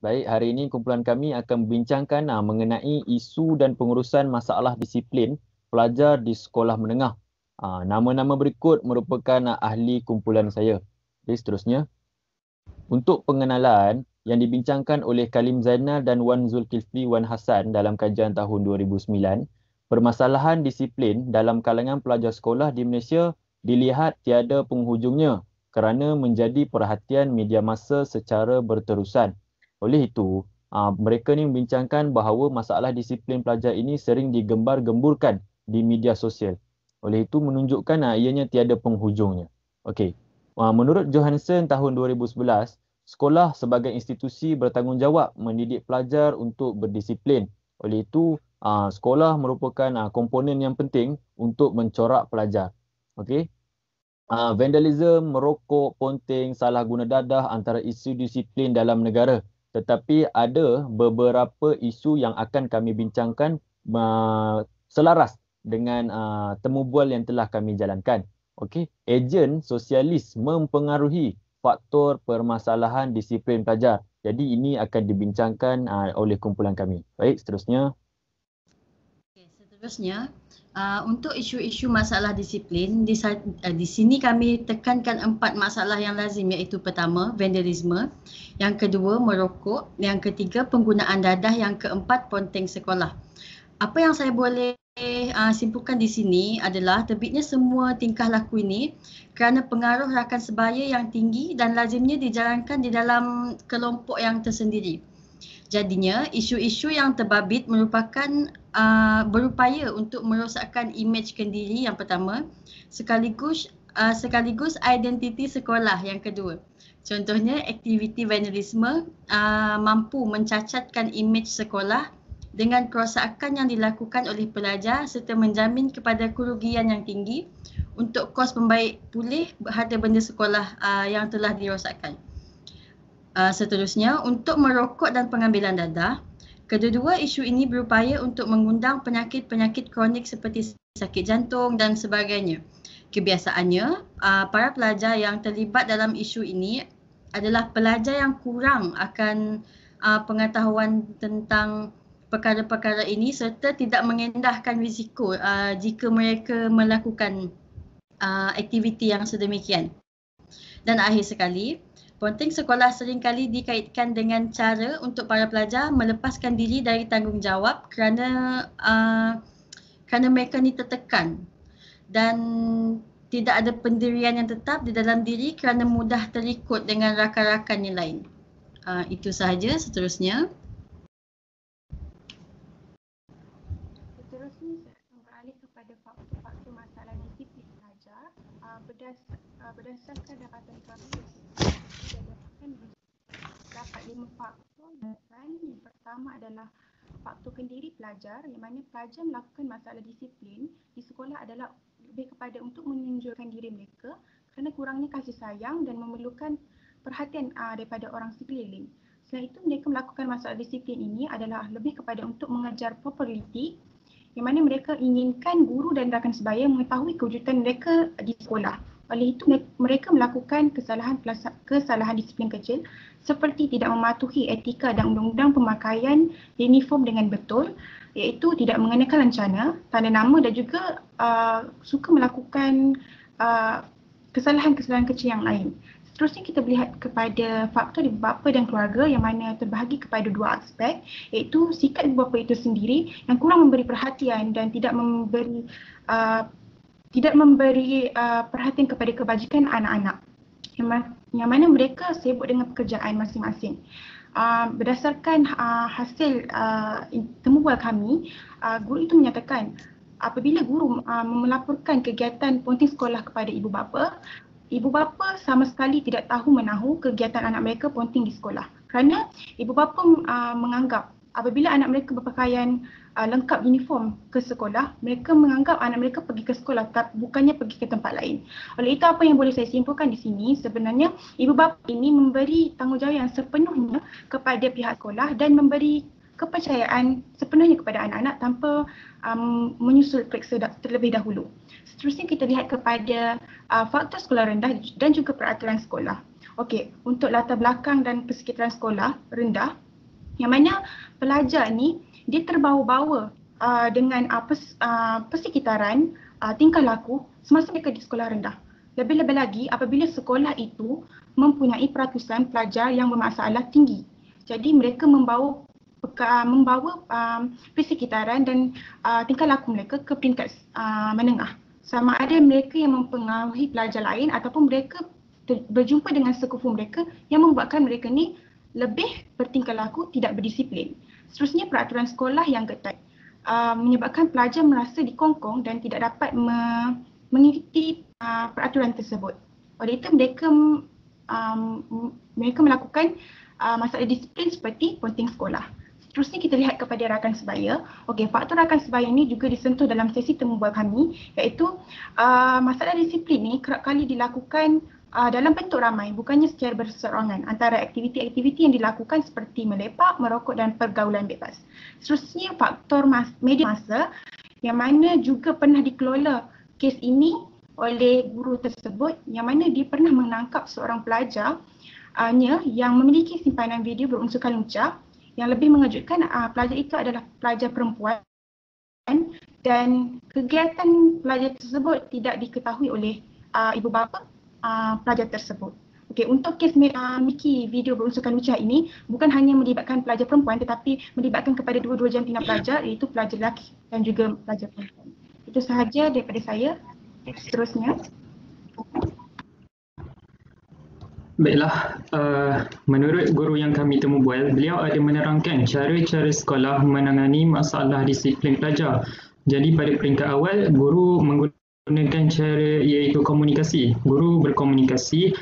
Baik, hari ini kumpulan kami akan membincangkan mengenai isu dan pengurusan masalah disiplin pelajar di sekolah menengah. Nama-nama berikut merupakan ahli kumpulan saya. Jadi seterusnya, untuk pengenalan yang dibincangkan oleh Kalim Zainal dan Wan Zulkifli Wan Hassan dalam kajian tahun 2009, permasalahan disiplin dalam kalangan pelajar sekolah di Malaysia dilihat tiada penghujungnya kerana menjadi perhatian media massa secara berterusan. Oleh itu, mereka ni membincangkan bahawa masalah disiplin pelajar ini sering digembar-gemburkan di media sosial. Oleh itu menunjukkan ianya tiada penghujungnya. Okey. Menurut Johansson tahun 2011, sekolah sebagai institusi bertanggungjawab mendidik pelajar untuk berdisiplin. Oleh itu, sekolah merupakan komponen yang penting untuk mencorak pelajar. Okey. Vandalism, merokok, ponteng, salah guna dadah antara isu disiplin dalam negara. Tetapi ada beberapa isu yang akan kami bincangkan selaras dengan temu bual yang telah kami jalankan. Okey, ejen sosialis mempengaruhi faktor permasalahan disiplin pelajar. Jadi ini akan dibincangkan oleh kumpulan kami. Baik, seterusnya. Okay, seterusnya, untuk isu-isu masalah disiplin, di sini kami tekankan 4 masalah yang lazim, iaitu pertama, vandalisme, yang kedua, merokok, yang ketiga, penggunaan dadah, yang keempat, ponteng sekolah. Apa yang saya boleh simpulkan di sini adalah terbitnya semua tingkah laku ini kerana pengaruh rakan sebaya yang tinggi dan lazimnya dijalankan di dalam kelompok yang tersendiri. Jadinya, isu-isu yang terbabit merupakan berupaya untuk merosakkan imej kendiri yang pertama, sekaligus identiti sekolah yang kedua. Contohnya, aktiviti vandalisme mampu mencacatkan imej sekolah dengan kerosakan yang dilakukan oleh pelajar serta menjamin kepada kerugian yang tinggi untuk kos pembaik pulih harta benda sekolah yang telah dirosakkan. Seterusnya, untuk merokok dan pengambilan dadah, kedua-dua isu ini berupaya untuk mengundang penyakit-penyakit kronik seperti sakit jantung dan sebagainya. Kebiasaannya, para pelajar yang terlibat dalam isu ini adalah pelajar yang kurang akan pengetahuan tentang perkara-perkara ini serta tidak mengendahkan risiko jika mereka melakukan aktiviti yang sedemikian. Dan akhir sekali, ponteng sekolah seringkali dikaitkan dengan cara untuk para pelajar melepaskan diri dari tanggungjawab kerana mereka ni tertekan dan tidak ada pendirian yang tetap di dalam diri kerana mudah terikut dengan rakan-rakan yang lain. Itu sahaja. Seterusnya. Seterusnya, beralih kepada faktor-faktor masalah disiplin pelajar. Berdasarkan dapatan kami, dapat 5 faktor. Yang pertama adalah faktor kendiri pelajar, yang mana pelajar melakukan masalah disiplin di sekolah adalah lebih kepada untuk menunjukkan diri mereka kerana kurangnya kasih sayang dan memerlukan perhatian daripada orang sekeliling. Selain itu, mereka melakukan masalah disiplin ini adalah lebih kepada untuk mengejar populariti, yang mana mereka inginkan guru dan rakan sebaya mengetahui kewujudan mereka di sekolah. Oleh itu, mereka melakukan kesalahan disiplin kecil seperti tidak mematuhi etika dan undang-undang pemakaian uniform dengan betul, iaitu tidak mengenakan lancana, tanda nama dan juga suka melakukan kesalahan-kesalahan kecil yang lain. Seterusnya, kita melihat kepada faktor ibu bapa dan keluarga yang mana terbahagi kepada 2 aspek, iaitu sikap ibu bapa itu sendiri yang kurang memberi perhatian dan tidak memberi perhatian kepada kebajikan anak-anak, yang mana mereka sibuk dengan pekerjaan masing-masing. Berdasarkan hasil temubual kami, guru itu menyatakan apabila guru melaporkan kegiatan ponteng sekolah kepada ibu bapa sama sekali tidak tahu menahu kegiatan anak mereka ponteng di sekolah kerana ibu bapa menganggap apabila anak mereka berpakaian lengkap uniform ke sekolah, mereka menganggap anak mereka pergi ke sekolah bukannya pergi ke tempat lain. Oleh itu, apa yang boleh saya simpulkan di sini, sebenarnya ibu bapa ini memberi tanggungjawab yang sepenuhnya kepada pihak sekolah dan memberi kepercayaan sepenuhnya kepada anak-anak tanpa menyusul periksa terlebih dahulu. Seterusnya, kita lihat kepada faktor sekolah rendah dan juga peraturan sekolah. Okey, untuk latar belakang dan persekitaran sekolah rendah, Yang mana pelajar ni dia terbawa-bawa dengan persekitaran, tingkah laku semasa mereka di sekolah rendah. Lebih-lebih lagi apabila sekolah itu mempunyai peratusan pelajar yang bermasalah tinggi. Jadi mereka membawa persekitaran dan tingkah laku mereka ke peringkat menengah. Sama ada mereka yang mempengaruhi pelajar lain ataupun mereka berjumpa dengan sekufu mereka yang membuatkan mereka ni lebih bertingkah laku tidak berdisiplin. Seterusnya peraturan sekolah yang ketat menyebabkan pelajar merasa dikongkong dan tidak dapat mengikuti peraturan tersebut. Oleh itu mereka melakukan masalah disiplin seperti ponting sekolah. Seterusnya kita lihat kepada rakan sebaya. Okey, faktor rakan sebaya ini juga disentuh dalam sesi temu bual kami, iaitu masalah disiplin ni kerap kali dilakukan dalam bentuk ramai, bukannya secara berseorangan antara aktiviti-aktiviti yang dilakukan seperti melepak, merokok dan pergaulan bebas. Seterusnya faktor media masa yang mana juga pernah dikelola kes ini oleh guru tersebut, yang mana dia pernah menangkap seorang pelajar yang memiliki simpanan video berunsurkan lucah. Yang lebih mengejutkan, pelajar itu adalah pelajar perempuan dan kegiatan pelajar tersebut tidak diketahui oleh ibu bapa pelajar tersebut. Okey, untuk kes memiliki video berunsurkan lucah ini bukan hanya melibatkan pelajar perempuan tetapi melibatkan kepada dua-dua jantina pelajar, iaitu pelajar lelaki dan juga pelajar perempuan. Itu sahaja daripada saya. Seterusnya. Baiklah, menurut guru yang kami temu bual, beliau ada menerangkan cara-cara sekolah menangani masalah disiplin pelajar. Jadi pada peringkat awal, guru menggunakan cara iaitu komunikasi. Guru berkomunikasi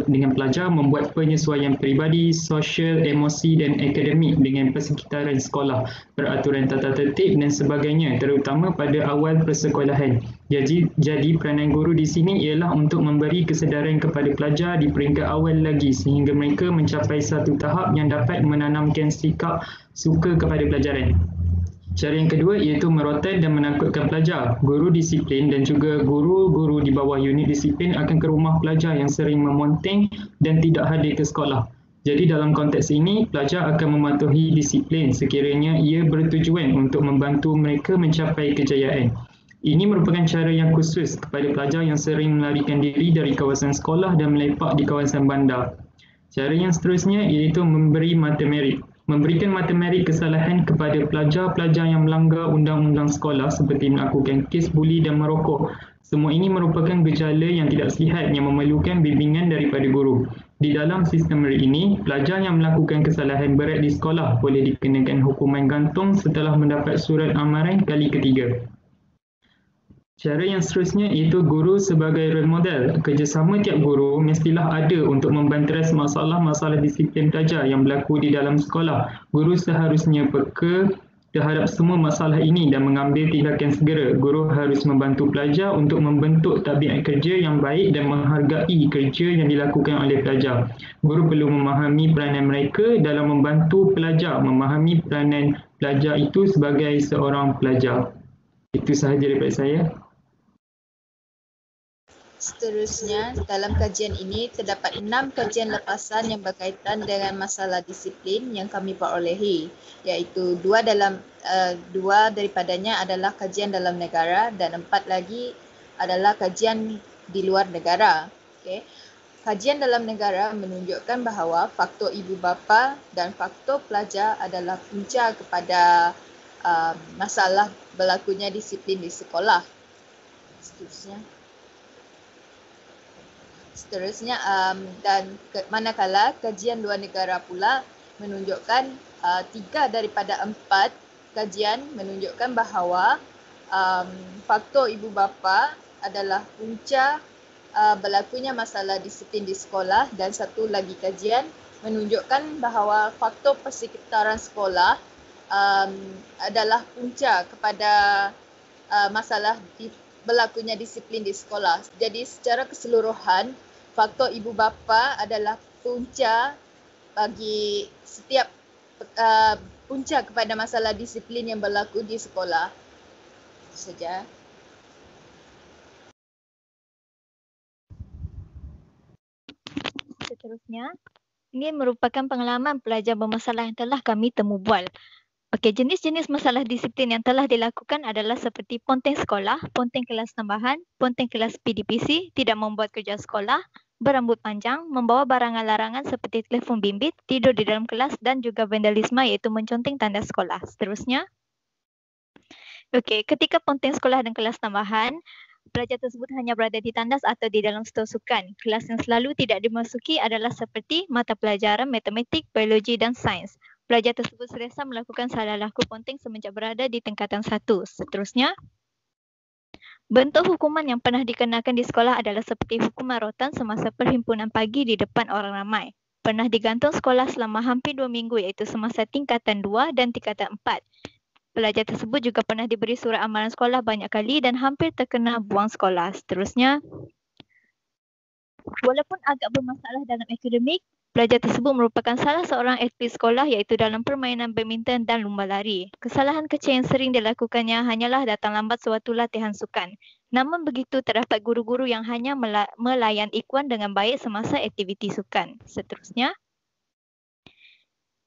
dengan pelajar, membuat penyesuaian peribadi, sosial, emosi dan akademik dengan persekitaran sekolah, peraturan tata tertib dan sebagainya, terutama pada awal persekolahan. Jadi peranan guru di sini ialah untuk memberi kesedaran kepada pelajar di peringkat awal lagi sehingga mereka mencapai satu tahap yang dapat menanamkan sikap suka kepada pelajaran. Cara yang kedua iaitu merotan dan menakutkan pelajar. Guru disiplin dan juga guru-guru di bawah unit disiplin akan ke rumah pelajar yang sering memonteng dan tidak hadir ke sekolah. Jadi dalam konteks ini, pelajar akan mematuhi disiplin sekiranya ia bertujuan untuk membantu mereka mencapai kejayaan. Ini merupakan cara yang khusus kepada pelajar yang sering melarikan diri dari kawasan sekolah dan melepak di kawasan bandar. Cara yang seterusnya iaitu memberi mata merit. Memberikan mata merit kesalahan kepada pelajar-pelajar yang melanggar undang-undang sekolah seperti melakukan kes buli dan merokok. Semua ini merupakan gejala yang tidak sihat yang memerlukan bimbingan daripada guru. Di dalam sistem merit ini, pelajar yang melakukan kesalahan berat di sekolah boleh dikenakan hukuman gantung setelah mendapat surat amaran kali ketiga. Cara yang seterusnya iaitu guru sebagai role model. Kerjasama tiap guru mestilah ada untuk membanteras masalah-masalah disiplin pelajar yang berlaku di dalam sekolah. Guru seharusnya peka terhadap semua masalah ini dan mengambil tindakan segera. Guru harus membantu pelajar untuk membentuk tabiat kerja yang baik dan menghargai kerja yang dilakukan oleh pelajar. Guru perlu memahami peranan mereka dalam membantu pelajar memahami peranan pelajar itu sebagai seorang pelajar. Itu sahaja daripada saya. Seterusnya, dalam kajian ini terdapat 6 kajian lepasan yang berkaitan dengan masalah disiplin yang kami perolehi, iaitu dua daripadanya adalah kajian dalam negara dan 4 lagi adalah kajian di luar negara. Okay. Kajian dalam negara menunjukkan bahawa faktor ibu bapa dan faktor pelajar adalah punca kepada masalah berlakunya disiplin di sekolah. Seterusnya dan manakala kajian luar negara pula menunjukkan 3 daripada 4 kajian menunjukkan bahawa faktor ibu bapa adalah punca berlakunya masalah disiplin di sekolah, dan satu lagi kajian menunjukkan bahawa faktor persekitaran sekolah adalah punca kepada masalah berlakunya disiplin di sekolah. Jadi secara keseluruhan, faktor ibu bapa adalah punca bagi setiap punca kepada masalah disiplin yang berlaku di sekolah. Itu saja. Seterusnya, Ini merupakan pengalaman pelajar bermasalah yang telah kami temu bual. Okey, jenis-jenis masalah disiplin yang telah dilakukan adalah seperti ponteng sekolah, ponteng kelas tambahan, ponteng kelas PDPC, tidak membuat kerja sekolah, berambut panjang, membawa barangan larangan seperti telefon bimbit, tidur di dalam kelas dan juga vandalisme iaitu menconteng tanda sekolah. Seterusnya. Okey, ketika ponteng sekolah dan kelas tambahan, pelajar tersebut hanya berada di tandas atau di dalam stor sukan. Kelas yang selalu tidak dimasuki adalah seperti mata pelajaran matematik, biologi dan sains. Pelajar tersebut selesa melakukan salah laku ponteng semenjak berada di tingkatan 1. Seterusnya, bentuk hukuman yang pernah dikenakan di sekolah adalah seperti hukuman rotan semasa perhimpunan pagi di depan orang ramai. Pernah digantung sekolah selama hampir 2 minggu iaitu semasa tingkatan 2 dan tingkatan 4. Pelajar tersebut juga pernah diberi surat amaran sekolah banyak kali dan hampir terkena buang sekolah. Seterusnya, walaupun agak bermasalah dalam akademik, pelajar tersebut merupakan salah seorang atlet sekolah iaitu dalam permainan badminton dan lumba lari. Kesalahan kecil yang sering dilakukannya hanyalah datang lambat sewaktu latihan sukan. Namun begitu, terdapat guru-guru yang hanya melayan Ikhwan dengan baik semasa aktiviti sukan. Seterusnya,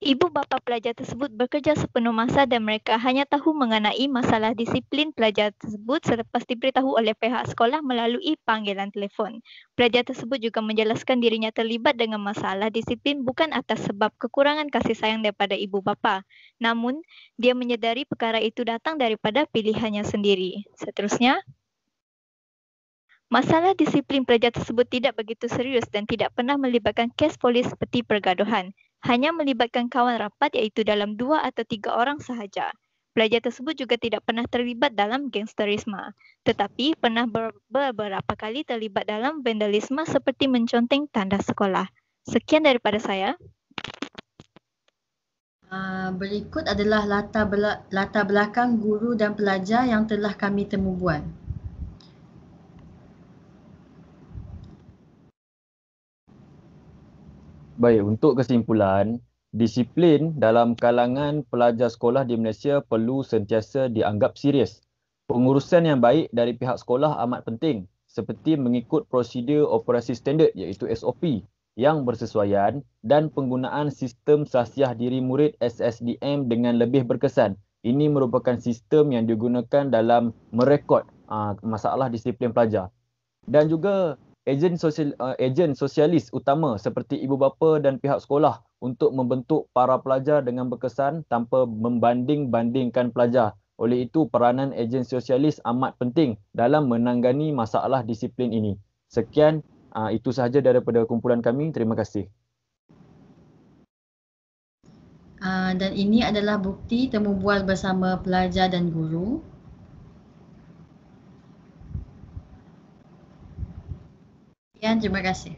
ibu bapa pelajar tersebut bekerja sepenuh masa dan mereka hanya tahu mengenai masalah disiplin pelajar tersebut selepas diberitahu oleh pihak sekolah melalui panggilan telefon. Pelajar tersebut juga menjelaskan dirinya terlibat dengan masalah disiplin bukan atas sebab kekurangan kasih sayang daripada ibu bapa. Namun, dia menyedari perkara itu datang daripada pilihannya sendiri. Seterusnya, masalah disiplin pelajar tersebut tidak begitu serius dan tidak pernah melibatkan kes polis seperti pergaduhan. Hanya melibatkan kawan rapat iaitu dalam 2 atau 3 orang sahaja. Pelajar tersebut juga tidak pernah terlibat dalam gangsterisme, tetapi pernah beberapa kali terlibat dalam vandalisme seperti menconteng tanda sekolah. Sekian daripada saya. Berikut adalah latar belakang guru dan pelajar yang telah kami temu bual. Baik, untuk kesimpulan, disiplin dalam kalangan pelajar sekolah di Malaysia perlu sentiasa dianggap serius. Pengurusan yang baik dari pihak sekolah amat penting, seperti mengikut prosedur operasi standard iaitu SOP yang bersesuaian dan penggunaan sistem sasiah diri murid SSDM dengan lebih berkesan. Ini merupakan sistem yang digunakan dalam merekod masalah disiplin pelajar. Dan juga ejen sosialis utama seperti ibu bapa dan pihak sekolah untuk membentuk para pelajar dengan berkesan tanpa membanding-bandingkan pelajar. Oleh itu, peranan ejen sosialis amat penting dalam menangani masalah disiplin ini. Sekian, itu sahaja daripada kumpulan kami. Terima kasih. Dan ini adalah bukti temu bual bersama pelajar dan guru. Sekian, terima kasih.